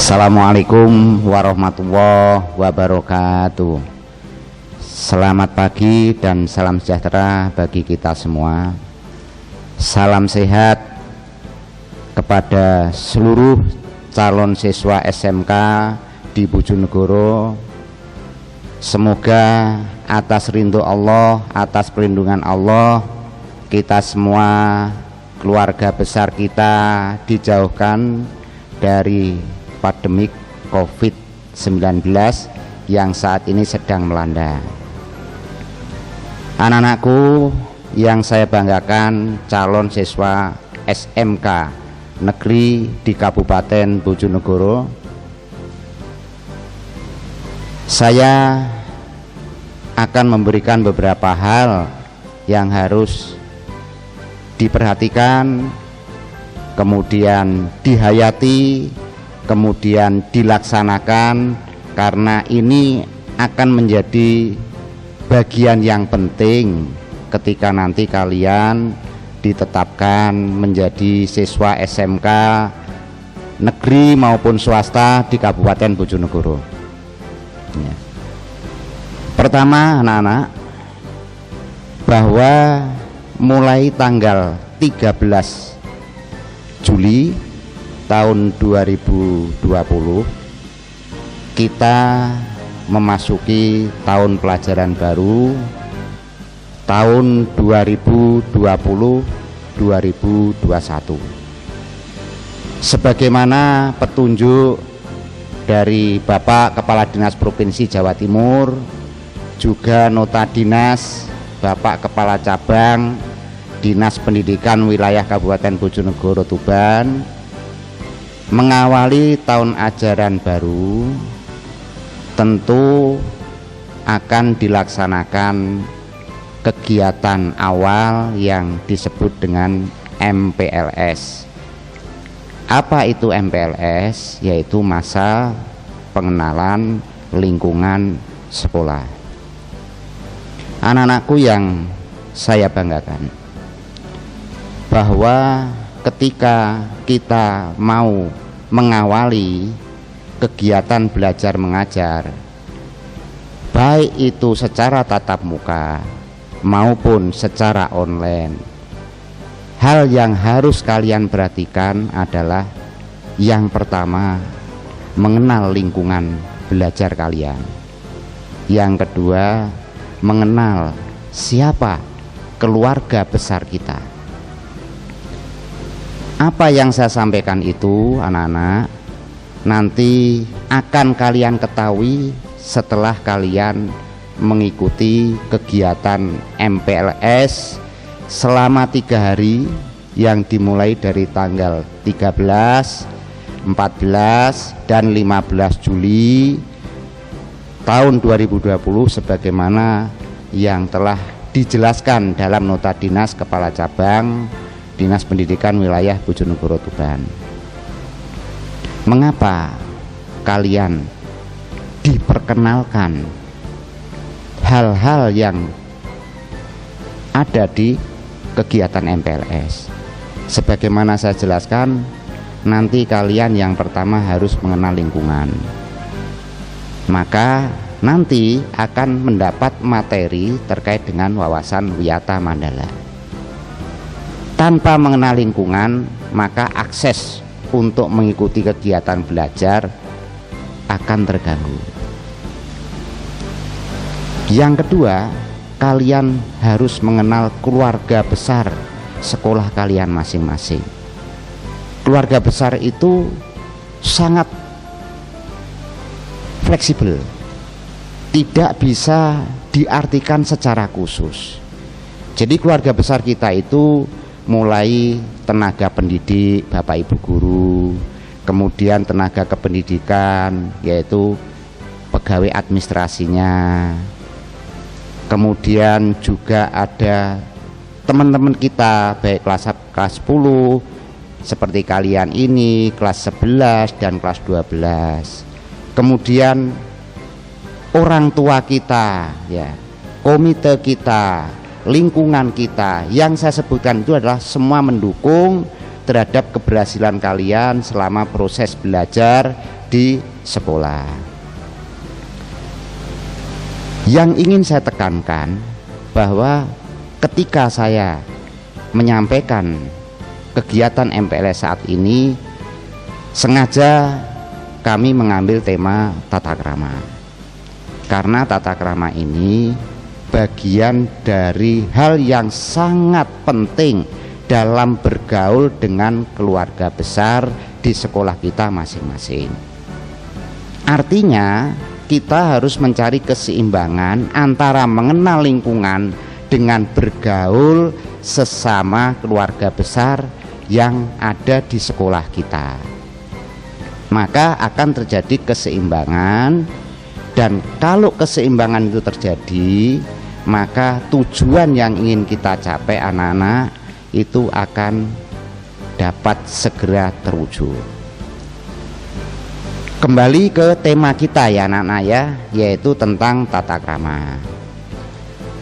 Assalamualaikum warahmatullahi wabarakatuh. Selamat pagi dan salam sejahtera bagi kita semua. Salam sehat kepada seluruh calon siswa SMK di Bojonegoro. Semoga atas ridho Allah, atas perlindungan Allah, kita semua, keluarga besar kita dijauhkan dari pandemik COVID-19 yang saat ini sedang melanda. Anak-anakku yang saya banggakan, calon siswa SMK negeri di Kabupaten Bojonegoro, saya akan memberikan beberapa hal yang harus diperhatikan, kemudian dihayati, kemudian dilaksanakan, karena ini akan menjadi bagian yang penting ketika nanti kalian ditetapkan menjadi siswa SMK negeri maupun swasta di Kabupaten Bojonegoro. Ya. Pertama, anak-anak, bahwa mulai tanggal 13 Juli tahun 2020 kita memasuki tahun pelajaran baru tahun 2020-2021. Sebagaimana petunjuk dari Bapak Kepala Dinas Provinsi Jawa Timur, juga nota dinas Bapak Kepala Cabang Dinas Pendidikan Wilayah Kabupaten Bojonegoro Tuban, mengawali tahun ajaran baru tentu akan dilaksanakan kegiatan awal yang disebut dengan MPLS. Apa itu MPLS? Yaitu masa pengenalan lingkungan sekolah. Anak-anakku yang saya banggakan, bahwa ketika kita mau mengawali kegiatan belajar mengajar, baik itu secara tatap muka maupun secara online, hal yang harus kalian perhatikan adalah yang pertama, mengenal lingkungan belajar kalian. Yang kedua, mengenal siapa keluarga besar kita. Apa yang saya sampaikan itu, anak-anak, nanti akan kalian ketahui setelah kalian mengikuti kegiatan MPLS selama 3 hari yang dimulai dari tanggal 13, 14, dan 15 Juli tahun 2020 sebagaimana yang telah dijelaskan dalam nota dinas Kepala Cabang Dinas Pendidikan Wilayah Bojonegoro Tuban. Mengapa kalian diperkenalkan hal-hal yang ada di kegiatan MPLS? Sebagaimana saya jelaskan, nanti kalian yang pertama harus mengenal lingkungan. Maka nanti akan mendapat materi terkait dengan wawasan Wiyata Mandala. Tanpa mengenal lingkungan, maka akses untuk mengikuti kegiatan belajar akan terganggu. Yang kedua, kalian harus mengenal keluarga besar sekolah kalian masing-masing. Keluarga besar itu sangat fleksibel, tidak bisa diartikan secara khusus. Jadi keluarga besar kita itu mulai tenaga pendidik, Bapak Ibu guru, kemudian tenaga kependidikan yaitu pegawai administrasinya, kemudian juga ada teman-teman kita baik kelas 10 seperti kalian ini, kelas 11 dan kelas 12. Kemudian orang tua kita, ya, komite kita, lingkungan kita, yang saya sebutkan itu adalah semua mendukung terhadap keberhasilan kalian selama proses belajar di sekolah. Yang ingin saya tekankan bahwa ketika saya menyampaikan kegiatan MPLS saat ini, sengaja kami mengambil tema tata krama, karena tata krama ini bagian dari hal yang sangat penting dalam bergaul dengan keluarga besar di sekolah kita masing-masing. Artinya kita harus mencari keseimbangan antara mengenal lingkungan dengan bergaul sesama keluarga besar yang ada di sekolah kita. Maka akan terjadi keseimbangan, dan kalau keseimbangan itu terjadi, maka tujuan yang ingin kita capai anak-anak itu akan dapat segera terwujud. Kembali ke tema kita ya anak-anak ya, yaitu tentang tata krama.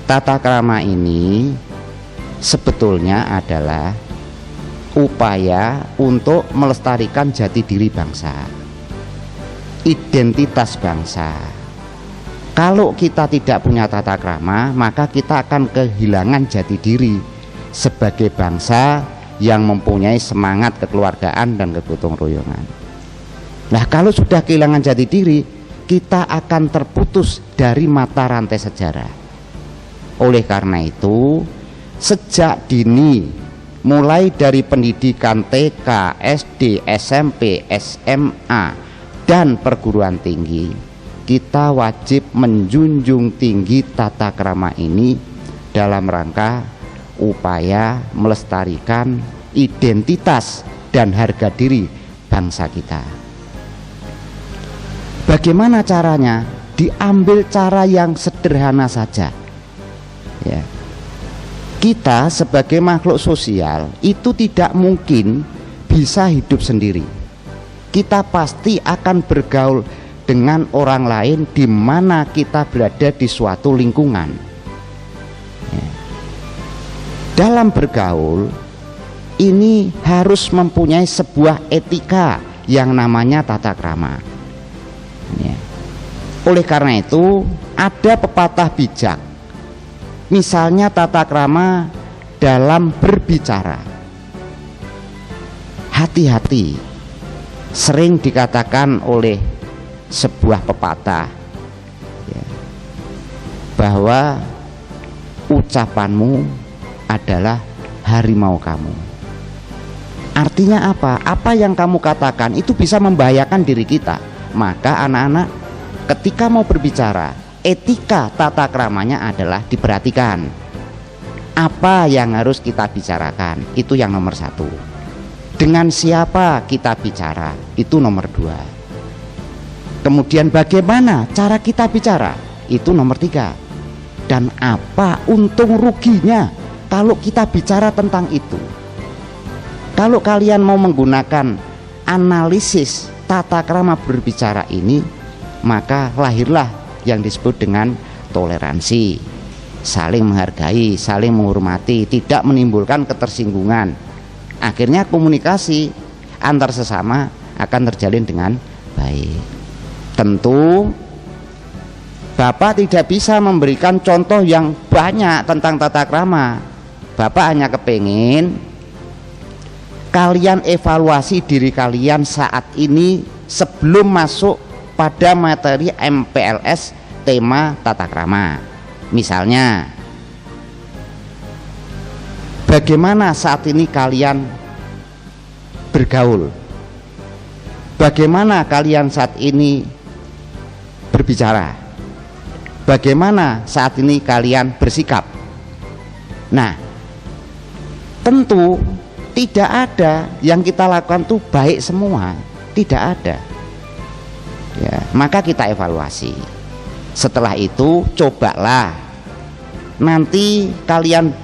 Tata krama ini sebetulnya adalah upaya untuk melestarikan jati diri bangsa, identitas bangsa. Kalau kita tidak punya tata krama, maka kita akan kehilangan jati diri sebagai bangsa yang mempunyai semangat kekeluargaan dan kegotong royongan. Nah, kalau sudah kehilangan jati diri, kita akan terputus dari mata rantai sejarah. Oleh karena itu, sejak dini, mulai dari pendidikan TK, SD, SMP, SMA, dan perguruan tinggi, kita wajib menjunjung tinggi tata krama ini dalam rangka upaya melestarikan identitas dan harga diri bangsa kita. Bagaimana caranya? Diambil cara yang sederhana saja ya. Kita sebagai makhluk sosial itu tidak mungkin bisa hidup sendiri. Kita pasti akan bergaul dengan orang lain di mana kita berada di suatu lingkungan ya. Dalam bergaul ini harus mempunyai sebuah etika yang namanya tata krama ya. Oleh karena itu ada pepatah bijak, misalnya tata krama dalam berbicara. Hati-hati, sering dikatakan oleh sebuah pepatah ya, bahwa ucapanmu adalah harimau kamu. Artinya apa? Apa yang kamu katakan itu bisa membahayakan diri kita. Maka anak-anak ketika mau berbicara, etika tata kramanya adalah diperhatikan. Apa yang harus kita bicarakan, itu yang nomor satu. Dengan siapa kita bicara, itu nomor dua. Kemudian bagaimana cara kita bicara, itu nomor tiga. Dan apa untung ruginya kalau kita bicara tentang itu. Kalau kalian mau menggunakan analisis tata krama berbicara ini, maka lahirlah yang disebut dengan toleransi, saling menghargai, saling menghormati, tidak menimbulkan ketersinggungan. Akhirnya komunikasi antar sesama akan terjalin dengan baik. Tentu Bapak tidak bisa memberikan contoh yang banyak tentang tata krama. Bapak hanya kepingin kalian evaluasi diri kalian saat ini sebelum masuk pada materi MPLS tema tata krama. Misalnya, bagaimana saat ini kalian bergaul? Bagaimana kalian saat ini berbicara? Bagaimana saat ini kalian bersikap? Nah, tentu tidak ada yang kita lakukan tuh baik semua, tidak ada ya. Maka kita evaluasi. Setelah itu cobalah nanti kalian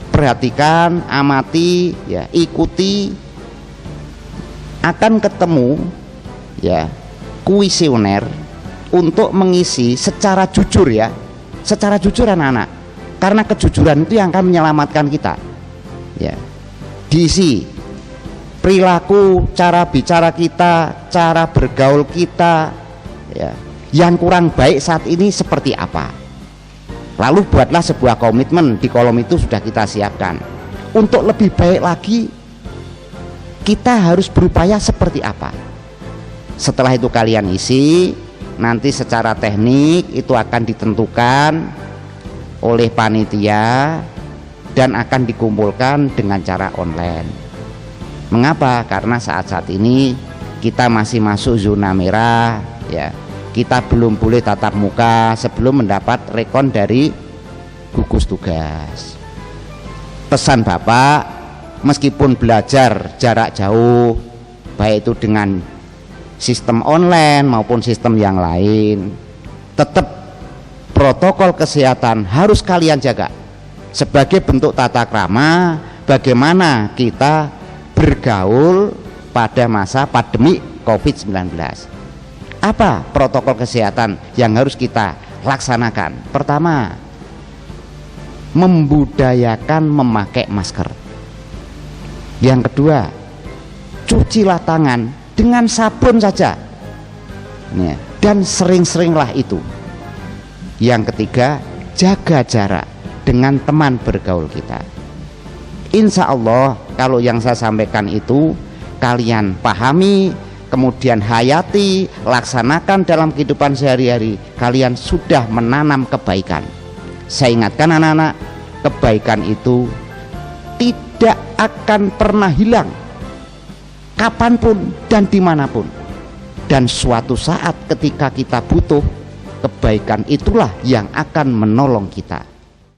perhatikan, amati ya, ikuti, akan ketemu ya kuesioner untuk mengisi secara jujur ya, secara jujur anak-anak, karena kejujuran itu yang akan menyelamatkan kita ya. Diisi perilaku, cara bicara kita, cara bergaul kita, ya, yang kurang baik saat ini seperti apa. Lalu buatlah sebuah komitmen, di kolom itu sudah kita siapkan. Untuk lebih baik lagi, kita harus berupaya seperti apa. Setelah itu kalian isi, nanti secara teknik itu akan ditentukan oleh panitia dan akan dikumpulkan dengan cara online. Mengapa? Karena saat-saat ini kita masih masuk zona merah, ya. Kita belum boleh tatap muka sebelum mendapat rekon dari gugus tugas. Pesan Bapak, meskipun belajar jarak jauh, baik itu dengan sistem online maupun sistem yang lain, tetap protokol kesehatan harus kalian jaga sebagai bentuk tata krama bagaimana kita bergaul pada masa pandemi COVID-19. Apa protokol kesehatan yang harus kita laksanakan? Pertama, membudayakan memakai masker. Yang kedua, cucilah tangan dengan sabun saja, ya, dan sering-seringlah itu. Yang ketiga, jaga jarak dengan teman bergaul kita. Insya Allah kalau yang saya sampaikan itu kalian pahami, kemudian hayati, laksanakan dalam kehidupan sehari-hari, kalian sudah menanam kebaikan. Saya ingatkan anak-anak, kebaikan itu tidak akan pernah hilang kapanpun dan dimanapun. Dan suatu saat ketika kita butuh, kebaikan itulah yang akan menolong kita.